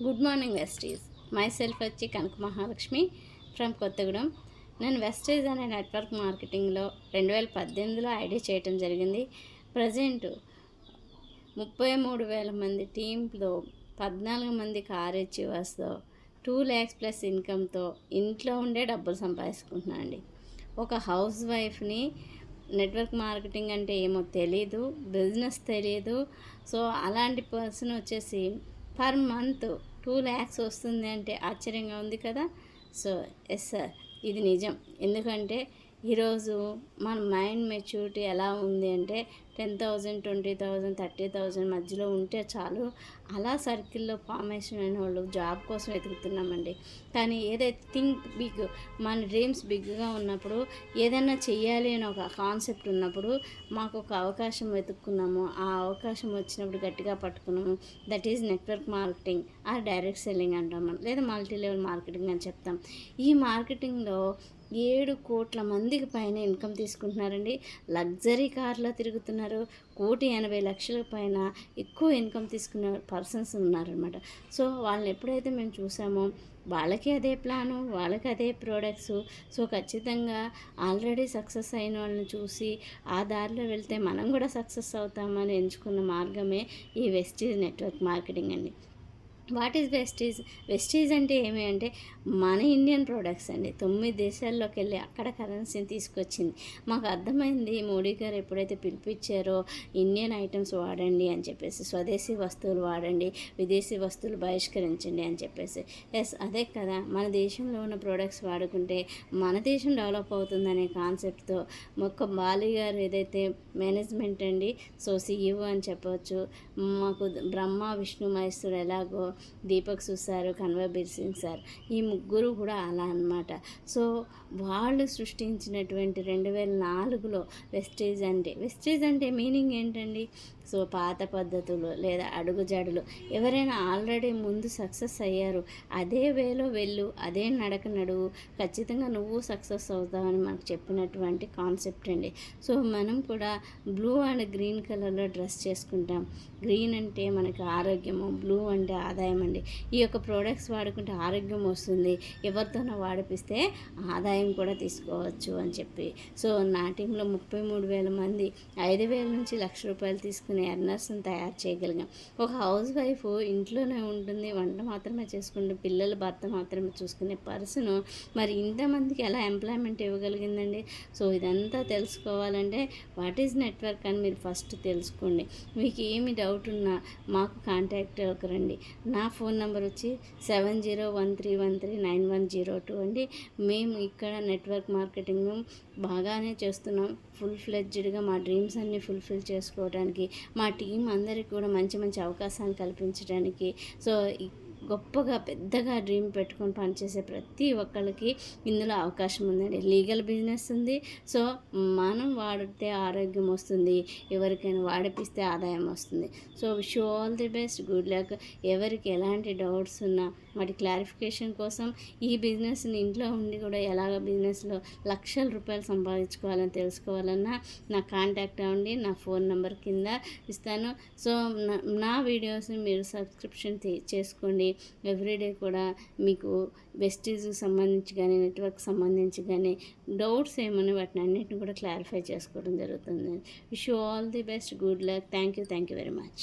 Good morning Vestige. My self వచ్చి కనక Mahalakshmi from Kothagudem. నేను Vestige అనే నెట్వర్క్ మార్కెటింగ్లో 2018లో ఐడి చేయటం జరిగింది. ప్రజెంట్ 33,000 మంది టీంలో 14 మంది కార్ అచీవర్స్తో 2 lakhs ప్లస్ ఇన్కమ్తో ఇంట్లో ఉండే డబ్బులు సంపాదించుకుంటున్నాను అండి. ఒక హౌస్ వైఫ్ని నెట్వర్క్ మార్కెటింగ్ అంటే ఏమో తెలీదు, బిజినెస్ తెలీదు. సో అలాంటి పర్సన్ వచ్చేసి పర్ మంత్ 2 lakhs వస్తుంది అంటే ఆశ్చర్యంగా ఉంది కదా. సో ఎస్ సార్, ఇది నిజం. ఎందుకంటే ఈరోజు మన మైండ్ మెచ్యూరిటీ ఎలా ఉంది అంటే 10,000, 20,000, 30,000 మధ్యలో ఉంటే చాలు. అలా సర్కిల్లో ఫార్మేషన్ అయిన వాళ్ళు జాబ్ కోసం వెతుకుతున్నామండి. కానీ ఏదైతే థింక్ బిగ్, మన డ్రీమ్స్ బిగ్గా ఉన్నప్పుడు, ఏదైనా చెయ్యాలి అని ఒక కాన్సెప్ట్ ఉన్నప్పుడు మాకు ఒక అవకాశం వెతుక్కున్నాము. ఆ అవకాశం వచ్చినప్పుడు గట్టిగా పట్టుకున్నాము. That is network marketing or direct selling అంటాం మనం, లేదా మల్టీ లెవెల్ మార్కెటింగ్ అని చెప్తాం. ఈ మార్కెటింగ్లో 7 కోట్ల మందికి పైన ఇన్కమ్ తీసుకుంటున్నారండి. లగ్జరీ కార్లో తిరుగుతున్నారు. 1,80,00,000 పైన ఎక్కువ ఇన్కమ్ తీసుకునే పర్సన్స్ ఉన్నారనమాట. సో వాళ్ళని ఎప్పుడైతే మేము చూసామో వాళ్ళకి అదే ప్లాను, వాళ్ళకి అదే ప్రోడక్ట్స్. సో ఖచ్చితంగా ఆల్రెడీ సక్సెస్ అయిన వాళ్ళని చూసి ఆ దారిలో వెళ్తే మనం కూడా సక్సెస్ అవుతామని ఎంచుకున్న మార్గమే ఈ వెస్టీజ్ నెట్వర్క్ మార్కెటింగ్ అండి. What is Vestige? వెస్టీజ్ అంటే ఏమి అంటే మన ఇండియన్ ప్రోడక్ట్స్ అండి. 9 దేశాల్లోకి వెళ్ళి అక్కడ కరెన్సీని తీసుకొచ్చింది. మాకు అర్థమైంది మోడీ గారు ఎప్పుడైతే పిలిపించారో ఇండియన్ ఐటమ్స్ వాడండి అని చెప్పేసి, స్వదేశీ వస్తువులు వాడండి, విదేశీ వస్తువులు బహిష్కరించండి అని చెప్పేసి. ఎస్, అదే కదా, మన దేశంలో ఉన్న ప్రోడక్ట్స్ వాడుకుంటే మన దేశం డెవలప్ అవుతుందనే కాన్సెప్ట్తో మొక్క బాలి గారు ఏదైతే మేనేజ్మెంట్ అండి, సో CEO అని చెప్పవచ్చు. మాకు బ్రహ్మ విష్ణు మహేశ్వరు ఎలాగో దీపక్ సార్, కన్వర్బీర్ సింగ్ సార్, ఈ ముగ్గురు కూడా అలా అన్నమాట. సో వాళ్ళు సృష్టించినటువంటి 2004లో వెస్టీజ్ అంటే మీనింగ్ ఏంటండి? సో పాత పద్ధతులు లేదా అడుగుజాడులు. ఎవరైనా ఆల్రెడీ ముందు సక్సెస్ అయ్యారు, అదే వేలో వెళ్ళు, అదే నడక నడువు, ఖచ్చితంగా నువ్వు సక్సెస్ అవుతావని మనకు చెప్పినటువంటి కాన్సెప్ట్ అండి. సో మనం కూడా బ్లూ అండ్ గ్రీన్ కలర్లో డ్రెస్ చేసుకుంటాం. గ్రీన్ అంటే మనకి ఆరోగ్యము, బ్లూ అంటే ఆదాయం అండి. ఈ యొక్క ప్రోడక్ట్స్ వాడుకుంటే ఆరోగ్యం వస్తుంది, ఎవరితోనో వాడిపిస్తే ఆదాయం కూడా తీసుకోవచ్చు అని చెప్పి. సో నా టీంలో 33,000 మంది 5,000 నుంచి ₹1,00,000 తీసుకునే ఎర్నర్స్ని తయారు చేయగలిగాం. ఒక హౌస్ వైఫ్ ఇంట్లోనే ఉంటుంది, వంట మాత్రమే చేసుకుంటే పిల్లల భర్త మాత్రమే చూసుకునే పర్సన్ మరి ఇంతమందికి ఎలా ఎంప్లాయ్మెంట్ ఇవ్వగలిగిందండి? సో ఇదంతా తెలుసుకోవాలంటే వాట్ ఈజ్ నెట్వర్క్ అని మీరు ఫస్ట్ తెలుసుకోండి. మీకు ఏమి డౌట్ ఉన్నా మాకు కాంటాక్ట్ రండి. నా ఫోన్ నెంబర్ వచ్చి 7013139102 అండి. మేము ఇక్కడ నెట్వర్క్ మార్కెటింగ్ బాగానే చేస్తున్నాం. ఫుల్ ఫ్లెడ్జ్డ్గా మా డ్రీమ్స్ అన్నీ ఫుల్ఫిల్ చేసుకోవడానికి, మా టీం అందరికీ కూడా మంచి మంచి అవకాశాలు కల్పించడానికి, సో గొప్పగా పెద్దగా డ్రీమ్ పెట్టుకొని పనిచేసే ప్రతి ఒక్కరికి ఇందులో అవకాశం ఉందండి. లీగల్ బిజినెస్ ఉంది. సో మనం వాడితే ఆరోగ్యం వస్తుంది, ఎవరికైనా వాడిపిస్తే ఆదాయం వస్తుంది. So wish you all the best, good luck. ఎవరికి ఎలాంటి డౌట్స్ ఉన్నా వాటి క్లారిఫికేషన్ కోసం, ఈ బిజినెస్ని ఇంట్లో ఉండి కూడా ఎలాగ బిజినెస్లో ₹1,00,000 సంపాదించుకోవాలని తెలుసుకోవాలన్నా నా కాంటాక్ట్ అవ్వండి. నా ఫోన్ నెంబర్ కింద ఇస్తాను. సో నా వీడియోస్ని మీరు సబ్స్క్రిప్షన్ చేసుకోండి. ఎవ్రీడే కూడా మీకు వెస్టీజ్కి సంబంధించి కానీ, నెట్వర్క్ సంబంధించి కానీ డౌట్స్ ఏమైనా వాటిని అన్నిటిని కూడా క్లారిఫై చేసుకోవడం జరుగుతుంది. Wish you all the best, good luck. Thank you very much.